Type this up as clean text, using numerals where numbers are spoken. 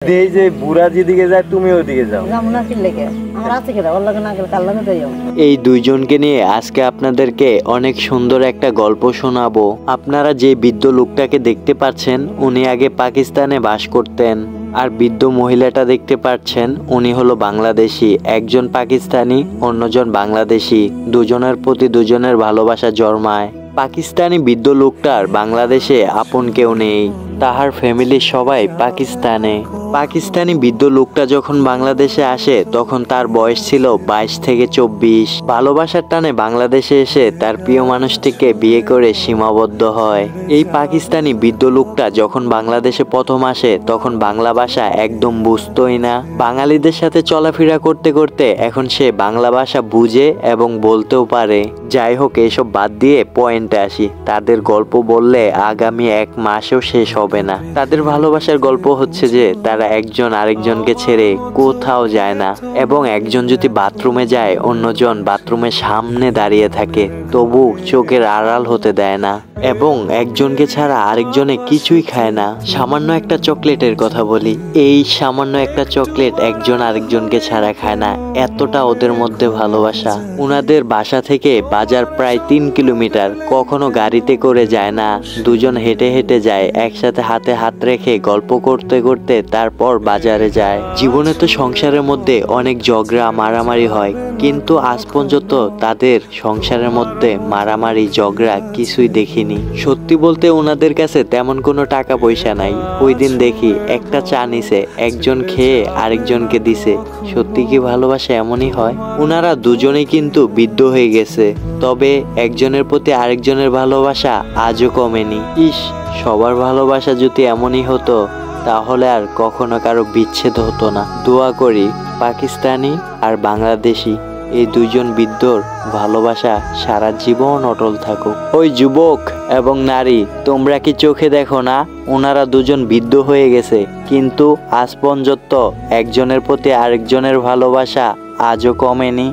এই যে বুড়া যেদিকে যায় তুমি ওদিকে যাও। এই দুইজনকে নিয়ে আজকে আপনাদেরকে অনেক সুন্দর একটা গল্প শোনাবো। আপনারা যে বৃদ্ধ লোকটাকে দেখতে পাচ্ছেন উনি আগে পাকিস্তানে বাস করতেন, আর বৃদ্ধ মহিলাটা দেখতে পাচ্ছেন উনি হলো বাংলাদেশি। একজন পাকিস্তানি, অন্যজন বাংলাদেশি। দুজনের প্রতি দুজনের ভালোবাসা জন্মায়। পাকিস্তানি বৃদ্ধ লোকটার বাংলাদেশে আপন কেউ নেই, তাহার ফ্যামিলির সবাই পাকিস্তানে। পাকিস্তানি বৃদ্ধ লোকটা যখন বাংলাদেশে আসে তখন তার বয়স ছিল 22 থেকে 24। ভালোবাসার টানে বাংলাদেশে এসে তার প্রিয় মানুষটিকে বিয়ে করে সীমাবদ্ধ হয়। এই পাকিস্তানি বৃদ্ধ লোকটা যখন বাংলাদেশে প্রথম আসে তখন বাংলা ভাষা একদম বুঝতোই না। বাঙালিদের সাথে চলাফেরা করতে করতে এখন সে বাংলা ভাষা বুঝে এবং বলতেও পারে। যাই হোক, এসব বাদ দিয়ে পয়েন্টে আসি। তাদের গল্প বললে আগামী 1 মাসেও শেষ হবে না। তাদের ভালোবাসার গল্প হচ্ছে যে তারা একজন আরেকজনকে ছেড়ে কোথাও যায় না, এবং একজন যদি বাথরুমে যায় অন্যজন বাথরুমের সামনে দাঁড়িয়ে থাকে, তবু চোখের আড়াল হতে দেয় না, এবং একজনকে ছাড়া আরেকজনে কিছুই খায় না। সামান্য একটা চকলেটের কথা বলি, এই সামান্য একটা চকলেট একজন আরেকজনকে ছাড়া খায় না, এতটা ওদের মধ্যে ভালোবাসা। উনাদের বাসা থেকে বাজার প্রায় 3 কিলোমিটার। কখনো গাড়িতে করে যায় না, দুজন হেঁটে হেঁটে যায়, একসাথে হাতে হাত রেখে গল্প করতে করতে তারপর বাজারে যায়। জীবনে তো সংসারের মধ্যে অনেক ঝগড়া মারামারি হয়, কিন্তু আজ পর্যন্ত তাদের সংসারের মধ্যে মারামারি ঝগড়া কিছুই দেখিনি। সত্যি বলতে ওনাদের কাছে তেমন কোনো টাকা পয়সা নাই। ওই দিন দেখি একটা চা নিছে, একজন খেয়ে আরেকজনকে দিছে। সত্যি কি ভালোবাসা এমনই হয়? ওনারা দুজনেই কিন্তু বৃদ্ধ হয়ে গেছে, তবে একজনের প্রতি আরেকজনের ভালোবাসা আজও কমেনি। ইস, সবার ভালোবাসা যদি এমনই হতো তাহলে আর কখনো কারো বিচ্ছেদ হতো না। দোয়া করি পাকিস্তানি আর বাংলাদেশি এই দুইজন বৃদ্ধর ভালোবাসা সারা জীবন অটল থাকুক। ওই যুবক এবং নারী, তোমরা কি চোখে দেখো না ওনারা দুজন বৃদ্ধ হয়ে গেছে, কিন্তু আজ পর্যন্ত একজনের প্রতি আরেকজনের ভালোবাসা আজও কমেনি।